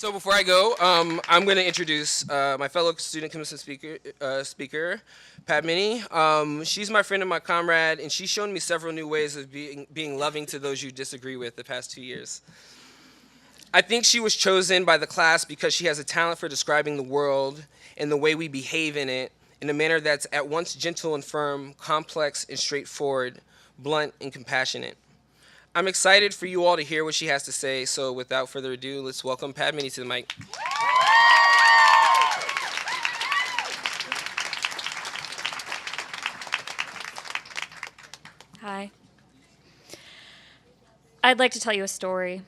So before I go, I'm going to introduce my fellow student commencement speaker, Padmini. She's my friend and my comrade, and she's shown me several new ways of being loving to those you disagree with the past 2 years. I think she was chosen by the class because she has a talent for describing the world and the way we behave in it in a manner that's at once gentle and firm, complex and straightforward, blunt and compassionate. I'm excited for you all to hear what she has to say, so without further ado, let's welcome Padmini to the mic. Hi. I'd like to tell you a story.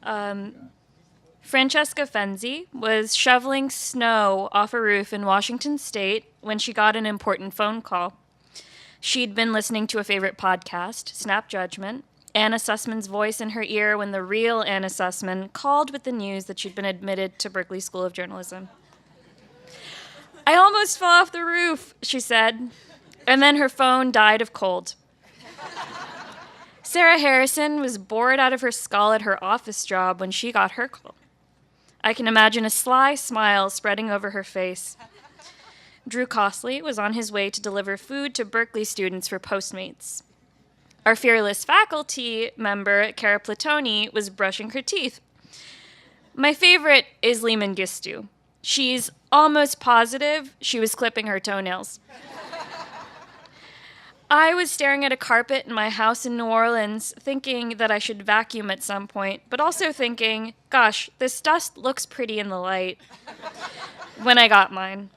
Francesca Fenzi was shoveling snow off a roof in Washington State when she got an important phone call. She'd been listening to a favorite podcast, Snap Judgment, Anna Sussman's voice in her ear when the real Anna Sussman called with the news that she'd been admitted to Berkeley School of Journalism. "I almost fell off the roof," she said, and then her phone died of cold. Sarah Harrison was bored out of her skull at her office job when she got her call. I can imagine a sly smile spreading over her face. Drew Costley was on his way to deliver food to Berkeley students for Postmates. Our fearless faculty member, Cara Platoni, was brushing her teeth. My favorite is Lee Mengistu. She's almost positive she was clipping her toenails. I was staring at a carpet in my house in New Orleans, thinking that I should vacuum at some point, but also thinking, gosh, this dust looks pretty in the light, when I got mine.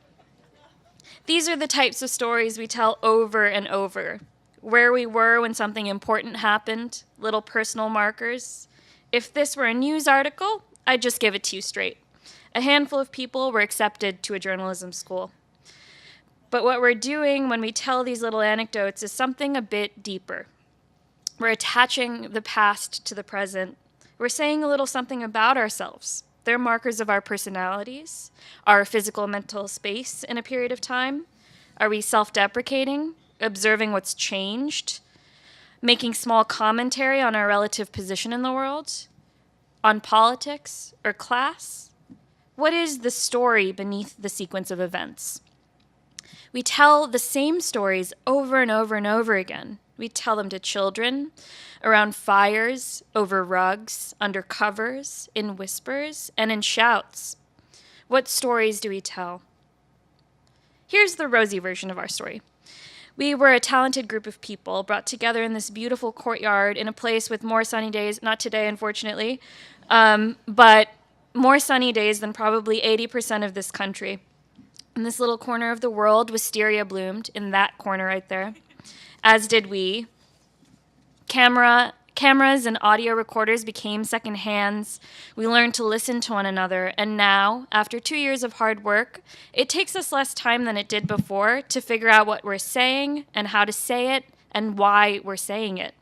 These are the types of stories we tell over and over. Where we were when something important happened, little personal markers. If this were a news article, I'd just give it to you straight. A handful of people were accepted to a journalism school. But what we're doing when we tell these little anecdotes is something a bit deeper. We're attaching the past to the present. We're saying a little something about ourselves. They're markers of our personalities, our physical and mental space in a period of time. Are we self-deprecating, observing what's changed, making small commentary on our relative position in the world, on politics or class? What is the story beneath the sequence of events? We tell the same stories over and over and over again. We tell them to children, around fires, over rugs, under covers, in whispers, and in shouts. What stories do we tell? Here's the rosy version of our story. We were a talented group of people brought together in this beautiful courtyard in a place with more sunny days, not today, unfortunately, but more sunny days than probably 80% of this country. In this little corner of the world, wisteria bloomed in that corner right there, as did we. Cameras and audio recorders became second hands. We learned to listen to one another, and now, after 2 years of hard work, it takes us less time than it did before to figure out what we're saying and how to say it and why we're saying it.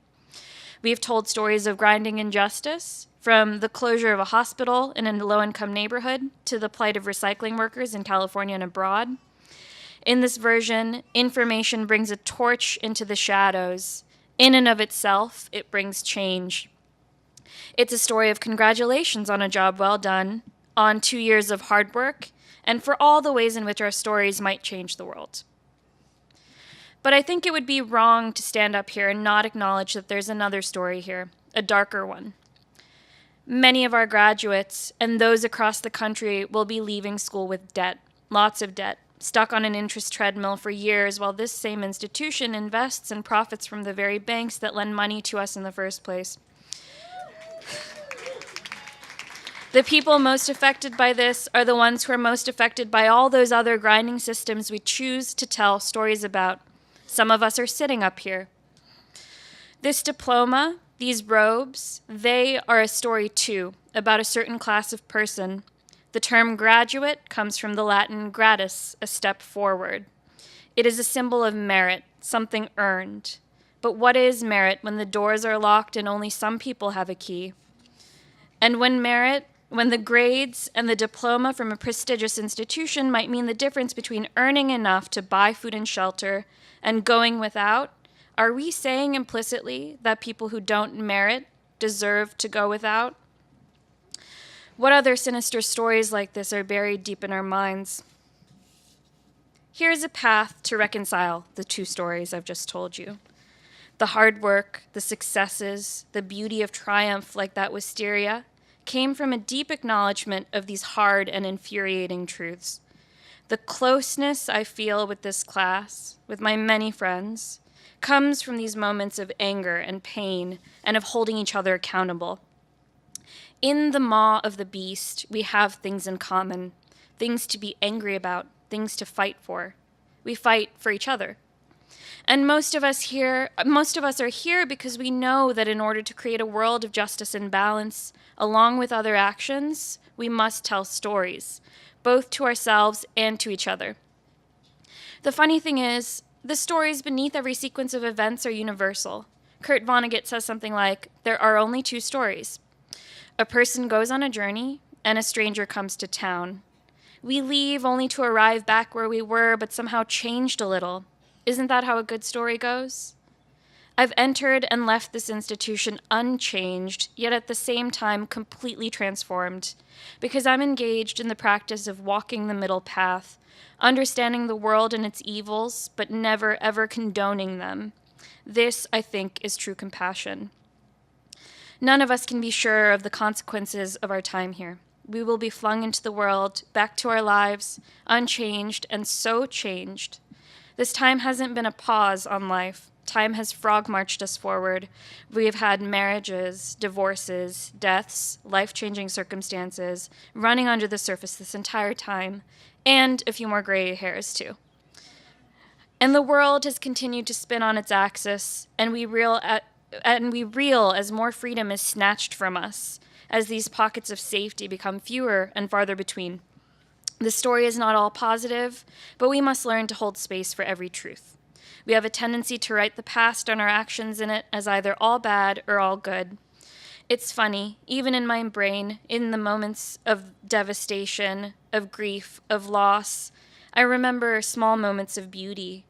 We've told stories of grinding injustice, from the closure of a hospital in a low-income neighborhood to the plight of recycling workers in California and abroad. In this version, information brings a torch into the shadows. In and of itself, it brings change. It's a story of congratulations on a job well done, on 2 years of hard work, and for all the ways in which our stories might change the world. But I think it would be wrong to stand up here and not acknowledge that there's another story here, a darker one. Many of our graduates and those across the country will be leaving school with debt, lots of debt, stuck on an interest treadmill for years while this same institution invests and profits from the very banks that lend money to us in the first place. The people most affected by this are the ones who are most affected by all those other grinding systems we choose to tell stories about. Some of us are sitting up here. This diploma, these robes, they are a story too, about a certain class of person. The term graduate comes from the Latin gradus, a step forward. It is a symbol of merit, something earned. But what is merit when the doors are locked and only some people have a key? And when the grades and the diploma from a prestigious institution might mean the difference between earning enough to buy food and shelter and going without, are we saying implicitly that people who don't merit deserve to go without? What other sinister stories like this are buried deep in our minds? Here is a path to reconcile the two stories I've just told you. The hard work, the successes, the beauty of triumph like that wisteria came from a deep acknowledgement of these hard and infuriating truths. The closeness I feel with this class, with my many friends, comes from these moments of anger and pain and of holding each other accountable. In the maw of the beast, we have things in common, things to be angry about, things to fight for. We fight for each other. And most of us are here because we know that in order to create a world of justice and balance, along with other actions, we must tell stories, both to ourselves and to each other. The funny thing is, the stories beneath every sequence of events are universal. Kurt Vonnegut says something like, there are only two stories. A person goes on a journey, and a stranger comes to town. We leave only to arrive back where we were, but somehow changed a little. Isn't that how a good story goes? I've entered and left this institution unchanged, yet at the same time completely transformed, because I'm engaged in the practice of walking the middle path, understanding the world and its evils, but never ever condoning them. This, I think, is true compassion. None of us can be sure of the consequences of our time here. We will be flung into the world, back to our lives, unchanged and so changed. This time hasn't been a pause on life. Time has frog-marched us forward. We have had marriages, divorces, deaths, life-changing circumstances running under the surface this entire time, and a few more gray hairs, too. And the world has continued to spin on its axis, and we reel as more freedom is snatched from us, as these pockets of safety become fewer and farther between. The story is not all positive, but we must learn to hold space for every truth. We have a tendency to write the past and our actions in it as either all bad or all good. It's funny, even in my brain, in the moments of devastation, of grief, of loss, I remember small moments of beauty.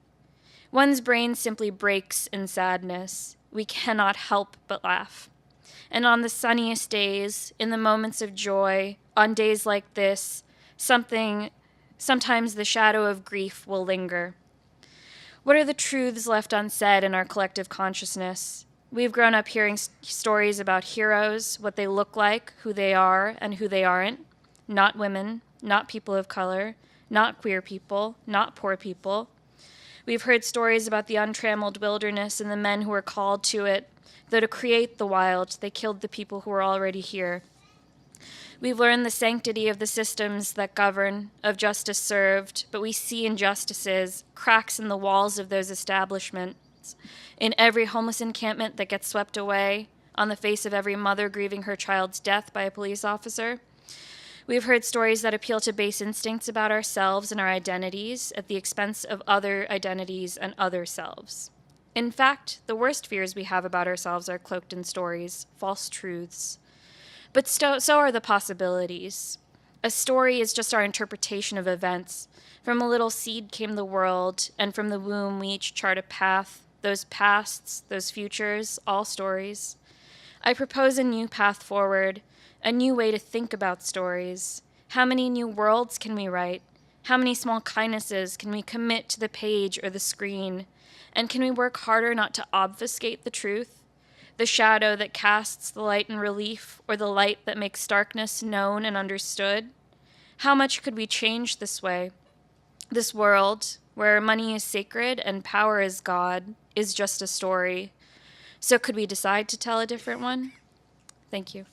One's brain simply breaks in sadness. We cannot help but laugh. And on the sunniest days, in the moments of joy, on days like this, sometimes the shadow of grief will linger. What are the truths left unsaid in our collective consciousness? We've grown up hearing stories about heroes, what they look like, who they are, and who they aren't. Not women, not people of color, not queer people, not poor people. We've heard stories about the untrammeled wilderness and the men who were called to it, though to create the wild, they killed the people who were already here. We've learned the sanctity of the systems that govern, of justice served, but we see injustices, cracks in the walls of those establishments, in every homeless encampment that gets swept away, on the face of every mother grieving her child's death by a police officer. We've heard stories that appeal to base instincts about ourselves and our identities at the expense of other identities and other selves. In fact, the worst fears we have about ourselves are cloaked in stories, false truths. But so are the possibilities. A story is just our interpretation of events. From a little seed came the world, and from the womb we each chart a path, those pasts, those futures, all stories. I propose a new path forward, a new way to think about stories. How many new worlds can we write? How many small kindnesses can we commit to the page or the screen? And can we work harder not to obfuscate the truth? The shadow that casts the light in relief, or the light that makes darkness known and understood? How much could we change this way? This world, where money is sacred and power is God, is just a story. So could we decide to tell a different one? Thank you.